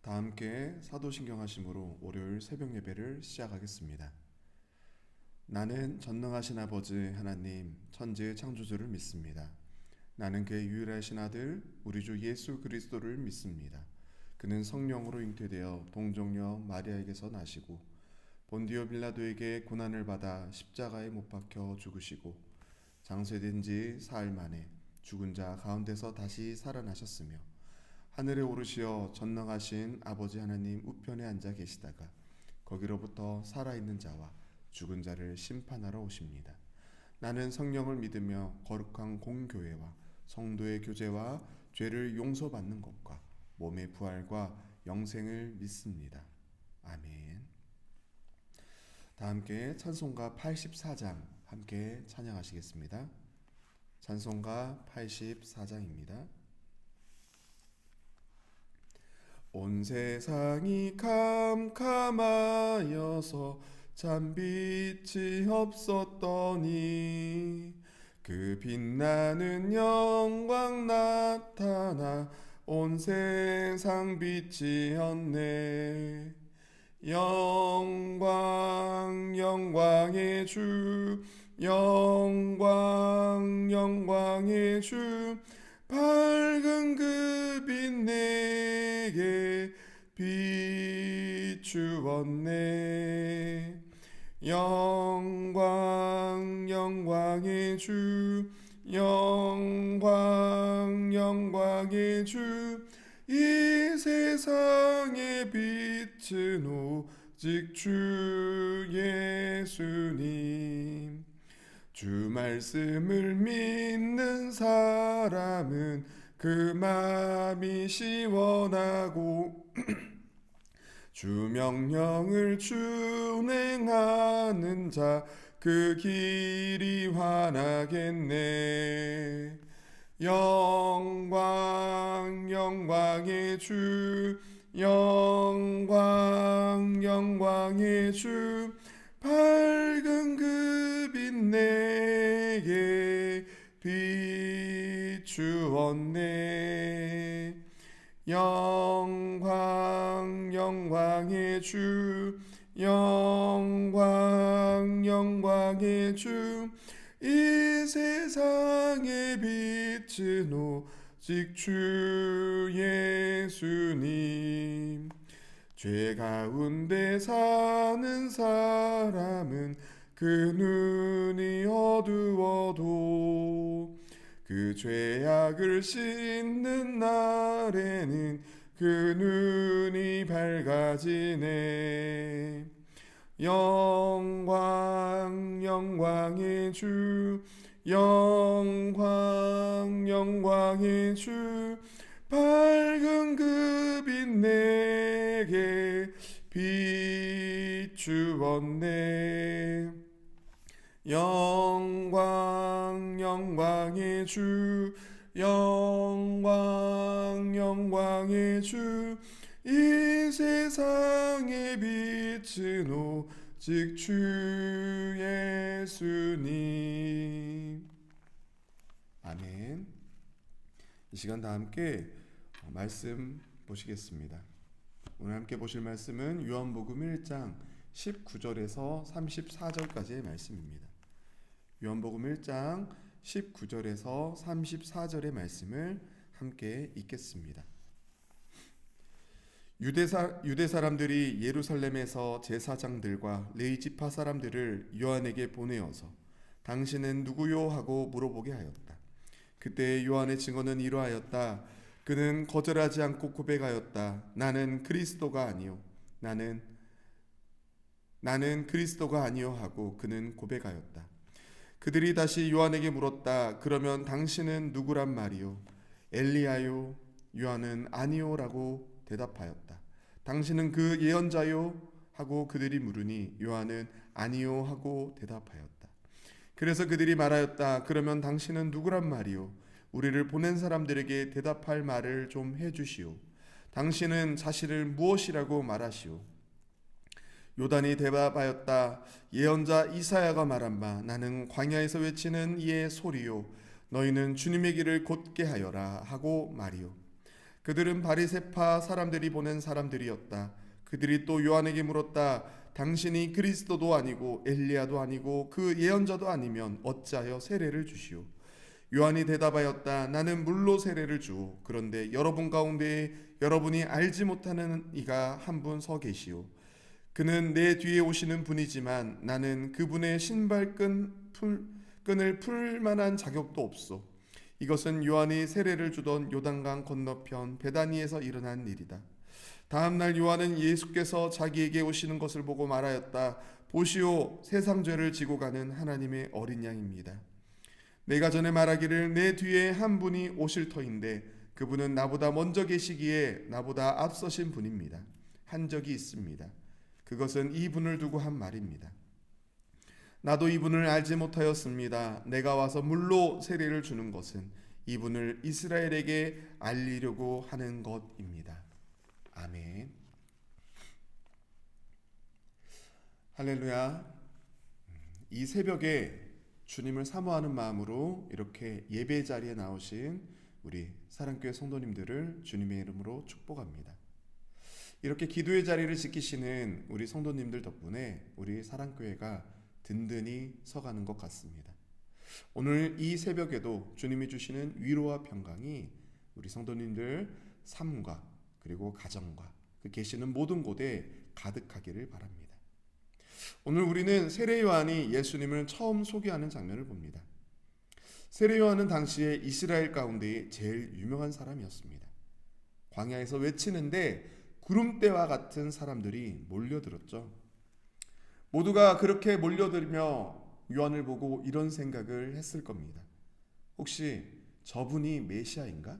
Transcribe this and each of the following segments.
다 함께 사도신경 하심으로 월요일 새벽 예배를 시작하겠습니다. 나는 전능하신 아버지 하나님 천지의 창조주를 믿습니다. 나는 그의 유일하신 아들 우리 주 예수 그리스도를 믿습니다. 그는 성령으로 잉태되어 동정녀 마리아에게서 나시고 본디오 빌라도에게 고난을 받아 십자가에 못 박혀 죽으시고 장세된 지 사흘 만에 죽은 자 가운데서 다시 살아나셨으며 하늘에 오르시어 전능하신 아버지 하나님 우편에 앉아 계시다가 거기로부터 살아있는 자와 죽은 자를 심판하러 오십니다. 나는 성령을 믿으며 거룩한 공교회와 성도의 교제와 죄를 용서받는 것과 몸의 부활과 영생을 믿습니다. 아멘. 다 함께 찬송가 84장 함께 찬양하시겠습니다. 찬송가 84장입니다. 온 세상이 캄캄하여서 참 빛이 없었더니 그 빛나는 영광 나타나 온 세상 빛이었네. 영광 영광의 주 영광 영광의 주 밝은 그 빛 내게 비추었네. 영광 영광의 주 영광 영광의 주 이 세상의 빛은 오직 주 예수님. 주 말씀을 믿는 사람은 그 마음이 시원하고 주 명령을 준행하는 자 그 길이 환하겠네. 영광 영광의 주 영광 영광의 주 밝은 그 빛 내게 비추었네. 영광 영광의 주 영광 영광의 주 이 세상의 빛은 오직 주 예수님. 죄 가운데 사는 사람은 그 눈이 어두워도 그 죄악을 씻는 날에는 그 눈이 밝아지네. 영광 영광의 주 영광 영광의 주 밝은 그 빛 내게 비추었네. 영광 영광의 주 영광 영광의 주 이 세상의 빛은 오직 주 예수님. 아멘. 이 시간 다 함께 말씀 보시겠습니다. 오늘 함께 보실 말씀은 요한복음 1장 19절에서 34절까지의 말씀입니다. 요한복음 1장 19절에서 34절의 말씀을 함께 읽겠습니다. 유대 사람들이 예루살렘에서 제사장들과 레위 지파 사람들을 요한에게 보내어서 당신은 누구요 하고 물어보게 하였다. 그때 요한의 증언은 이러하였다. 그는 거절하지 않고 고백하였다. 나는 그리스도가 아니요 나는 그리스도가 아니요 하고 그는 고백하였다. 그들이 다시 요한에게 물었다. 그러면 당신은 누구란 말이요? 엘리야요? 요한은 아니요라고 대답하였다. 당신은 그 예언자요? 하고 그들이 물으니 요한은 아니요 하고 대답하였다. 그래서 그들이 말하였다. 그러면 당신은 누구란 말이요? 우리를 보낸 사람들에게 대답할 말을 좀 해주시오. 당신은 자신을 무엇이라고 말하시오? 요단이 대답하였다. 예언자 이사야가 말한 바 나는 광야에서 외치는 이의 소리요 너희는 주님의 길을 곧게 하여라 하고 말이요. 그들은 바리새파 사람들이 보낸 사람들이었다. 그들이 또 요한에게 물었다. 당신이 그리스도도 아니고 엘리야도 아니고 그 예언자도 아니면 어찌하여 세례를 주시오? 요한이 대답하였다. 나는 물로 세례를 주오. 그런데 여러분 가운데 여러분이 알지 못하는 이가 한 분 서 계시오. 그는 내 뒤에 오시는 분이지만 나는 그분의 끈을 풀 만한 자격도 없소. 이것은 요한이 세례를 주던 요단강 건너편 베다니에서 일어난 일이다. 다음 날 요한은 예수께서 자기에게 오시는 것을 보고 말하였다. 보시오, 세상 죄를 지고 가는 하나님의 어린 양입니다. 내가 전에 말하기를 내 뒤에 한 분이 오실 터인데 그분은 나보다 먼저 계시기에 나보다 앞서신 분입니다. 한 적이 있습니다. 그것은 이분을 두고 한 말입니다. 나도 이분을 알지 못하였습니다. 내가 와서 물로 세례를 주는 것은 이분을 이스라엘에게 알리려고 하는 것입니다. 아멘. 할렐루야. 이 새벽에 주님을 사모하는 마음으로 이렇게 예배 자리에 나오신 우리 사랑교회 성도님들을 주님의 이름으로 축복합니다. 이렇게 기도의 자리를 지키시는 우리 성도님들 덕분에 우리 사랑교회가 든든히 서가는 것 같습니다. 오늘 이 새벽에도 주님이 주시는 위로와 평강이 우리 성도님들 삶과 그리고 가정과 그 계시는 모든 곳에 가득하기를 바랍니다. 오늘 우리는 세례 요한이 예수님을 처음 소개하는 장면을 봅니다. 세례 요한은 당시에 이스라엘 가운데 제일 유명한 사람이었습니다. 광야에서 외치는데 구름대와 같은 사람들이 몰려들었죠. 모두가 그렇게 몰려들며 요한을 보고 이런 생각을 했을 겁니다. 혹시 저분이 메시아인가?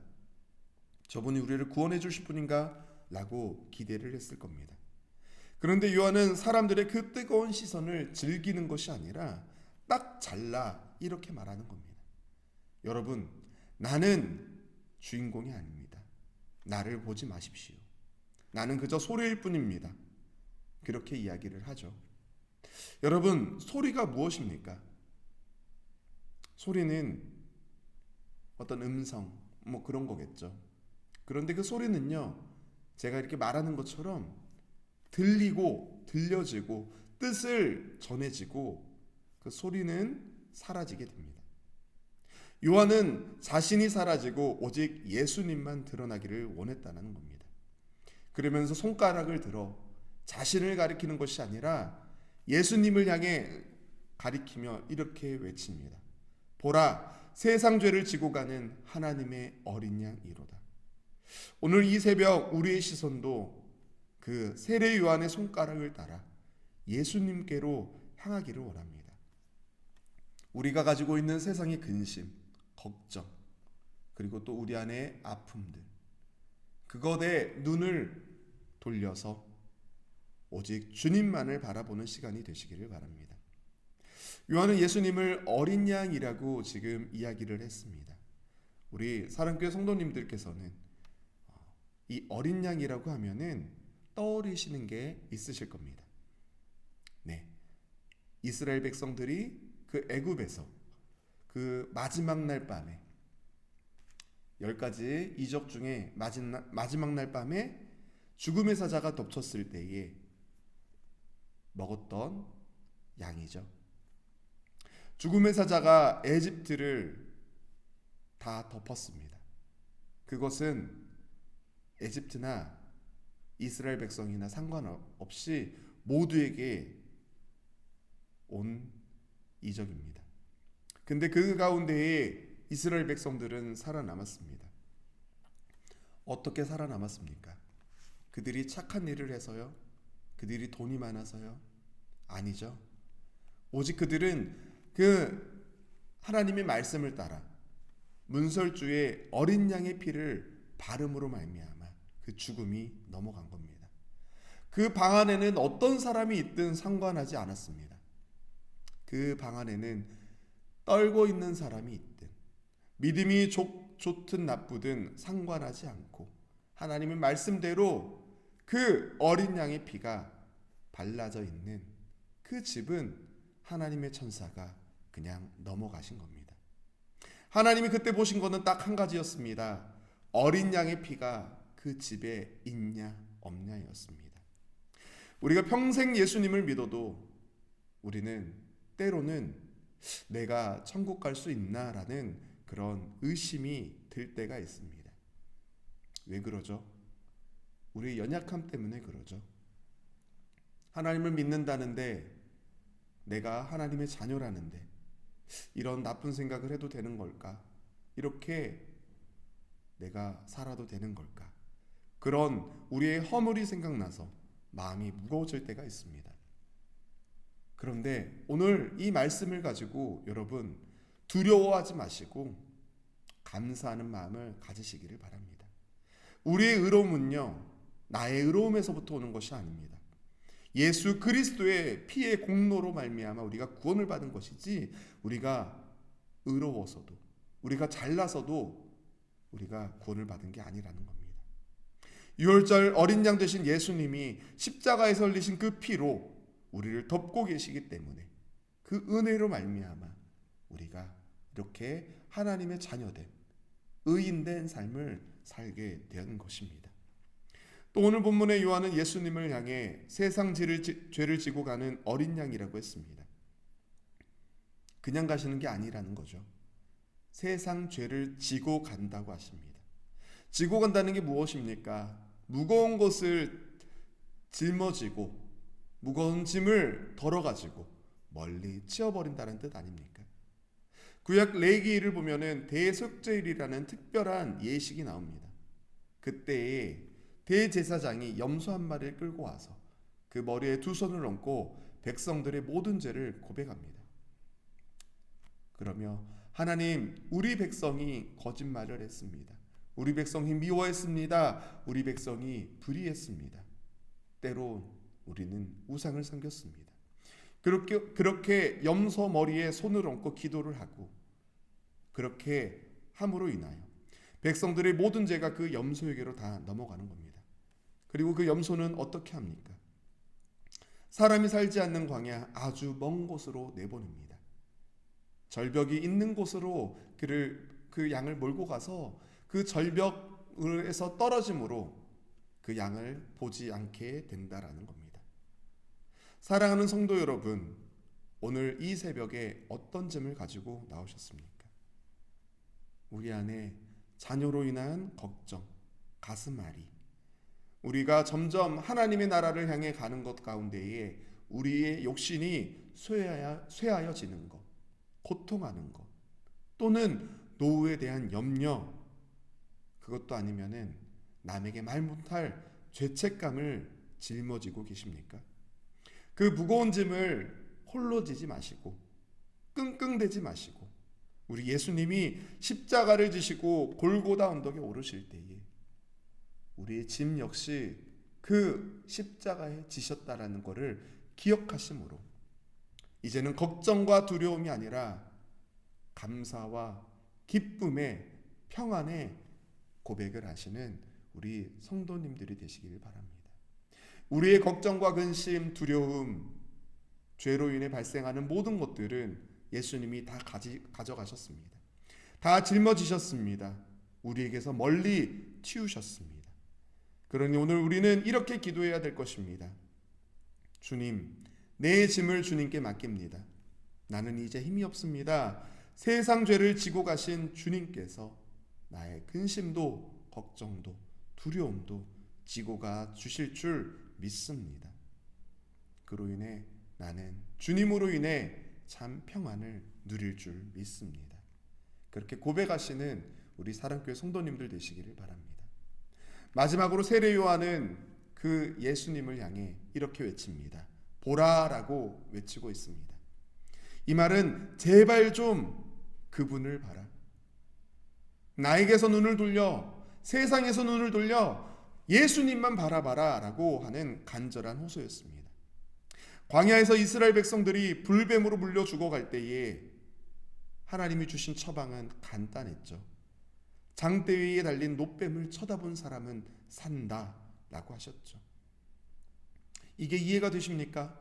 저분이 우리를 구원해 주실 분인가? 라고 기대를 했을 겁니다. 그런데 요한은 사람들의 그 뜨거운 시선을 즐기는 것이 아니라 딱 잘라 이렇게 말하는 겁니다. 여러분, 나는 주인공이 아닙니다. 나를 보지 마십시오. 나는 그저 소리일 뿐입니다. 그렇게 이야기를 하죠. 여러분, 소리가 무엇입니까? 소리는 어떤 음성, 그런 거겠죠. 그런데 그 소리는요, 제가 이렇게 말하는 것처럼 들리고 들려지고 뜻을 전해지고 그 소리는 사라지게 됩니다. 요한은 자신이 사라지고 오직 예수님만 드러나기를 원했다는 겁니다. 그러면서 손가락을 들어 자신을 가리키는 것이 아니라 예수님을 향해 가리키며 이렇게 외칩니다. 보라, 세상 죄를 지고 가는 하나님의 어린 양이로다. 오늘 이 새벽 우리의 시선도 그 세례 요한의 손가락을 따라 예수님께로 향하기를 원합니다. 우리가 가지고 있는 세상의 근심, 걱정, 그리고 또 우리 안의 아픔들, 그것에 눈을 돌려서 오직 주님만을 바라보는 시간이 되시기를 바랍니다. 요한은 예수님을 어린 양이라고 지금 이야기를 했습니다. 우리 사랑교회 성도님들께서는 이 어린 양이라고 하면은 떠오르시는 게 있으실 겁니다. 네, 이스라엘 백성들이 그 애굽에서 그 마지막 날 밤에 10가지 이적 중에 마지막 날 밤에 죽음의 사자가 덮쳤을 때에 먹었던 양이죠. 죽음의 사자가 에집트를 다 덮었습니다. 그것은 에집트나 이스라엘 백성이나 상관없이 모두에게 온 이적입니다. 근데 그 가운데에 이스라엘 백성들은 살아남았습니다. 어떻게 살아남았습니까? 그들이 착한 일을 해서요? 그들이 돈이 많아서요? 아니죠. 오직 그들은 그 하나님의 말씀을 따라 문설주의 어린 양의 피를 바름으로 말미암아 그 죽음이 넘어간 겁니다. 그 방 안에는 어떤 사람이 있든 상관하지 않았습니다. 그 방 안에는 떨고 있는 사람이 있든 믿음이 좋든 나쁘든 상관하지 않고 하나님의 말씀대로 그 어린 양의 피가 발라져 있는 그 집은 하나님의 천사가 그냥 넘어가신 겁니다. 하나님이 그때 보신 것은 딱 한 가지였습니다. 어린 양의 피가 그 집에 있냐 없냐였습니다. 우리가 평생 예수님을 믿어도 우리는 때로는 내가 천국 갈 수 있나라는 그런 의심이 들 때가 있습니다. 왜 그러죠? 우리의 연약함 때문에 그러죠. 하나님을 믿는다는데, 내가 하나님의 자녀라는데 이런 나쁜 생각을 해도 되는 걸까? 이렇게 내가 살아도 되는 걸까? 그런 우리의 허물이 생각나서 마음이 무거워질 때가 있습니다. 그런데 오늘 이 말씀을 가지고 여러분 두려워하지 마시고 감사하는 마음을 가지시기를 바랍니다. 우리의 의로움은요, 나의 의로움에서부터 오는 것이 아닙니다. 예수 그리스도의 피의 공로로 말미암아 우리가 구원을 받은 것이지, 우리가 의로워서도, 우리가 잘나서도 우리가 구원을 받은 게 아니라는 겁니다. 유월절 어린 양 되신 예수님이 십자가에 흘리신 그 피로 우리를 덮고 계시기 때문에 그 은혜로 말미암아 우리가 이렇게 하나님의 자녀된 의인된 삶을 살게 된 것입니다. 또 오늘 본문의 요한은 예수님을 향해 세상 죄를 지고 가는 어린 양이라고 했습니다. 그냥 가시는 게 아니라는 거죠. 세상 죄를 지고 간다고 하십니다. 지고 간다는 게 무엇입니까? 무거운 것을 짊어지고 무거운 짐을 덜어가지고 멀리 치워버린다는 뜻 아닙니까? 구약 레위기를 보면은 대속죄일이라는 특별한 예식이 나옵니다. 그때에 대제사장이 염소 한 마리를 끌고 와서 그 머리에 두 손을 얹고 백성들의 모든 죄를 고백합니다. 그러며 하나님, 우리 백성이 거짓말을 했습니다. 우리 백성이 미워했습니다. 우리 백성이 불의했습니다. 때론 우리는 우상을 섬겼습니다. 그렇게 염소 머리에 손을 얹고 기도를 하고 그렇게 함으로 인하여 백성들의 모든 죄가 그 염소에게로 다 넘어가는 겁니다. 그리고 그 염소는 어떻게 합니까? 사람이 살지 않는 광야 아주 먼 곳으로 내보냅니다. 절벽이 있는 곳으로 그 양을 몰고 가서 그 절벽에서 떨어짐으로 그 양을 보지 않게 된다라는 겁니다. 사랑하는 성도 여러분, 오늘 이 새벽에 어떤 점을 가지고 나오셨습니까? 우리 안에 자녀로 인한 걱정, 가슴앓이, 우리가 점점 하나님의 나라를 향해 가는 것 가운데에 우리의 욕심이 쇠하여지는 것, 고통하는 것, 또는 노후에 대한 염려, 그것도 아니면은 남에게 말 못할 죄책감을 짊어지고 계십니까? 그 무거운 짐을 홀로 지지 마시고 끙끙대지 마시고 우리 예수님이 십자가를 지시고 골고다 언덕에 오르실 때에 우리의 짐 역시 그 십자가에 지셨다라는 것을 기억하심으로 이제는 걱정과 두려움이 아니라 감사와 기쁨의 평안의 고백을 하시는 우리 성도님들이 되시길 바랍니다. 우리의 걱정과 근심, 두려움, 죄로 인해 발생하는 모든 것들은 예수님이 다 가져가셨습니다. 다 짊어지셨습니다. 우리에게서 멀리 치우셨습니다. 그러니 오늘 우리는 이렇게 기도해야 될 것입니다. 주님, 내 짐을 주님께 맡깁니다. 나는 이제 힘이 없습니다. 세상 죄를 지고 가신 주님께서 나의 근심도 걱정도 두려움도 지고 가 주실 줄 믿습니다. 그로 인해 나는 주님으로 인해 참 평안을 누릴 줄 믿습니다. 그렇게 고백하시는 우리 사랑교회 성도님들 되시기를 바랍니다. 마지막으로 세례 요한은 그 예수님을 향해 이렇게 외칩니다. 보라라고 외치고 있습니다. 이 말은 제발 좀 그분을 봐라. 나에게서 눈을 돌려, 세상에서 눈을 돌려 예수님만 바라봐라 라고 하는 간절한 호소였습니다. 광야에서 이스라엘 백성들이 불뱀으로 물려 죽어갈 때에 하나님이 주신 처방은 간단했죠. 장대 위에 달린 놋뱀을 쳐다본 사람은 산다 라고 하셨죠. 이게 이해가 되십니까?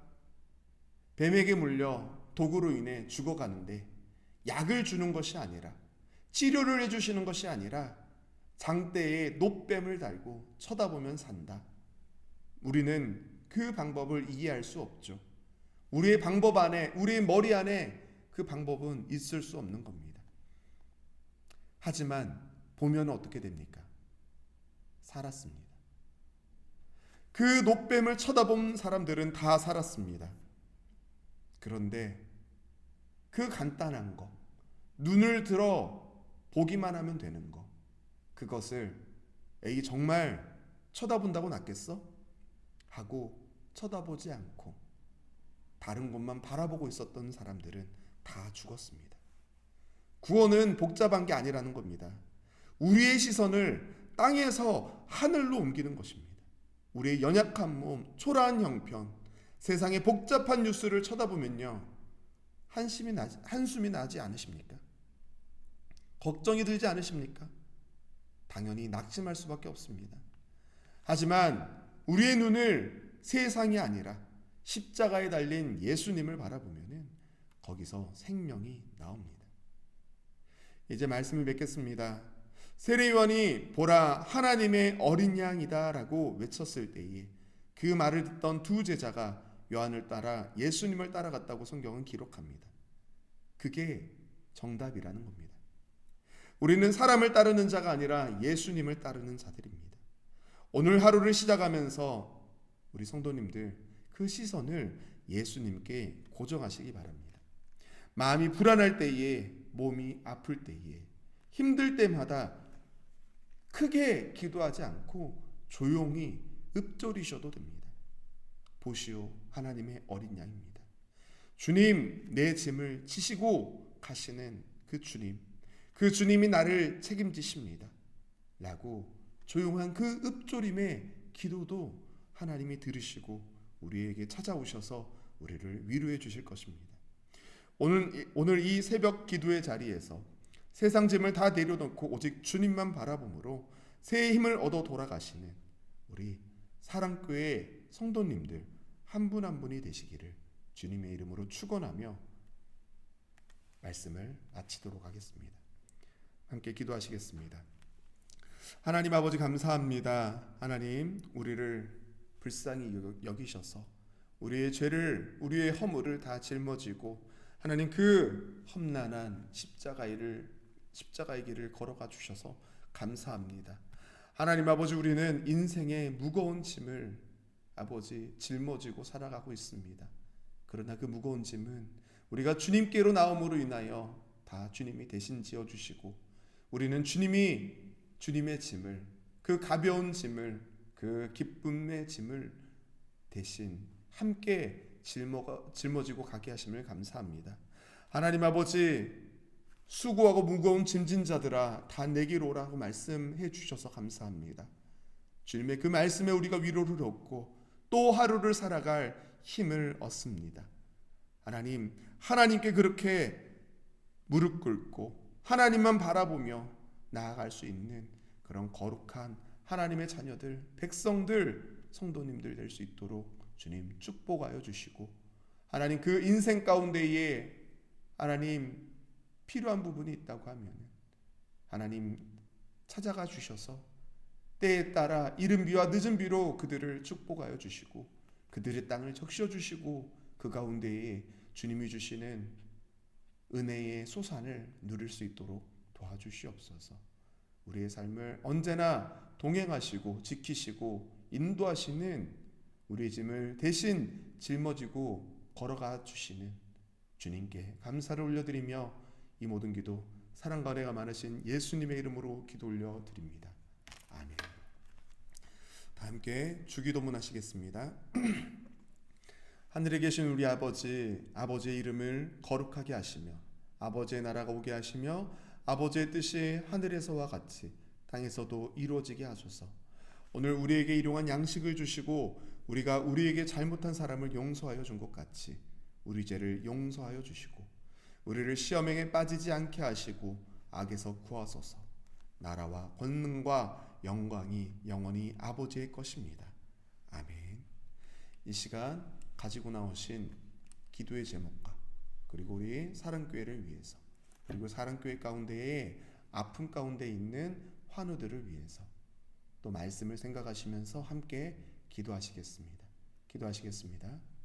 뱀에게 물려 독으로 인해 죽어가는데 약을 주는 것이 아니라, 치료를 해주시는 것이 아니라 장대에 노뱀을 달고 쳐다보면 산다. 우리는 그 방법을 이해할 수 없죠. 우리의 방법 안에, 우리의 머리 안에 그 방법은 있을 수 없는 겁니다. 하지만 보면 어떻게 됩니까? 살았습니다. 그 노뱀을 쳐다본 사람들은 다 살았습니다. 그런데 그 간단한 거, 눈을 들어 보기만 하면 되는 거, 그것을 에이 정말 쳐다본다고 낫겠어? 하고 쳐다보지 않고 다른 곳만 바라보고 있었던 사람들은 다 죽었습니다. 구원은 복잡한 게 아니라는 겁니다. 우리의 시선을 땅에서 하늘로 옮기는 것입니다. 우리의 연약한 몸, 초라한 형편, 세상의 복잡한 뉴스를 쳐다보면요, 한숨이 나지 않으십니까? 걱정이 들지 않으십니까? 당연히 낙심할 수밖에 없습니다. 하지만 우리의 눈을 세상이 아니라 십자가에 달린 예수님을 바라보면은 거기서 생명이 나옵니다. 이제 말씀을 맺겠습니다. 세례요한이 보라 하나님의 어린 양이다 라고 외쳤을 때에 그 말을 듣던 두 제자가 요한을 따라 예수님을 따라갔다고 성경은 기록합니다. 그게 정답이라는 겁니다. 우리는 사람을 따르는 자가 아니라 예수님을 따르는 자들입니다. 오늘 하루를 시작하면서 우리 성도님들 그 시선을 예수님께 고정하시기 바랍니다. 마음이 불안할 때에, 몸이 아플 때에, 힘들 때마다 크게 기도하지 않고 조용히 읊조리셔도 됩니다. 보시오, 하나님의 어린 양입니다. 주님, 내 짐을 지시고 가시는 그 주님, 그 주님이 나를 책임지십니다. 라고 조용한 그 읊조림의 기도도 하나님이 들으시고 우리에게 찾아오셔서 우리를 위로해 주실 것입니다. 오늘 이 새벽 기도의 자리에서 세상 짐을 다 내려놓고 오직 주님만 바라봄으로 새 힘을 얻어 돌아가시는 우리 사랑교회 성도님들 한 분 한 분이 되시기를 주님의 이름으로 축원하며 말씀을 마치도록 하겠습니다. 함께 기도하시겠습니다. 하나님 아버지 감사합니다. 하나님 우리를 불쌍히 여기셔서 우리의 죄를, 우리의 허물을 다 짊어지고 하나님 그 험난한 십자가의 길을 걸어가 주셔서 감사합니다. 하나님 아버지 우리는 인생의 무거운 짐을 아버지 짊어지고 살아가고 있습니다. 그러나 그 무거운 짐은 우리가 주님께로 나옴으로 인하여 다 주님이 대신 지어주시고 우리는 주님의 짐을, 그 가벼운 짐을, 그 기쁨의 짐을 대신 함께 짊어지고 가게 하심을 감사합니다. 하나님 아버지 수고하고 무거운 짐진 자들아 다 내게로 오라고 말씀해 주셔서 감사합니다. 주님의 그 말씀에 우리가 위로를 얻고 또 하루를 살아갈 힘을 얻습니다. 하나님께 그렇게 무릎 꿇고 하나님만 바라보며 나아갈 수 있는 그런 거룩한 하나님의 자녀들, 백성들, 성도님들 될 수 있도록 주님 축복하여 주시고 하나님 그 인생 가운데에 하나님 필요한 부분이 있다고 하면 하나님 찾아가 주셔서 때에 따라 이른 비와 늦은 비로 그들을 축복하여 주시고 그들의 땅을 적셔 주시고 그 가운데에 주님이 주시는 은혜의 소산을 누릴 수 있도록 도와주시옵소서. 우리의 삶을 언제나 동행하시고 지키시고 인도하시는 우리의 짐을 대신 짊어지고 걸어가 주시는 주님께 감사를 올려드리며 이 모든 기도 사랑과 은혜가 많으신 예수님의 이름으로 기도 올려드립니다. 아멘. 다 함께 주기도문 하시겠습니다. 하늘에 계신 우리 아버지, 아버지의 이름을 거룩하게 하시며 아버지의 나라가 오게 하시며 아버지의 뜻이 하늘에서와 같이 땅에서도 이루어지게 하소서. 오늘 우리에게 일용할 양식을 주시고 우리가 우리에게 잘못한 사람을 용서하여 준 것 같이 우리 죄를 용서하여 주시고 우리를 시험에 빠지지 않게 하시고 악에서 구하소서. 나라와 권능과 영광이 영원히 아버지의 것입니다. 아멘. 이 시간 가지고 나오신 기도의 제목과 그리고 우리 사랑교회를 위해서 그리고 사랑교회 가운데에 아픔 가운데 있는 환우들을 위해서 또 말씀을 생각하시면서 함께 기도하시겠습니다. 기도하시겠습니다.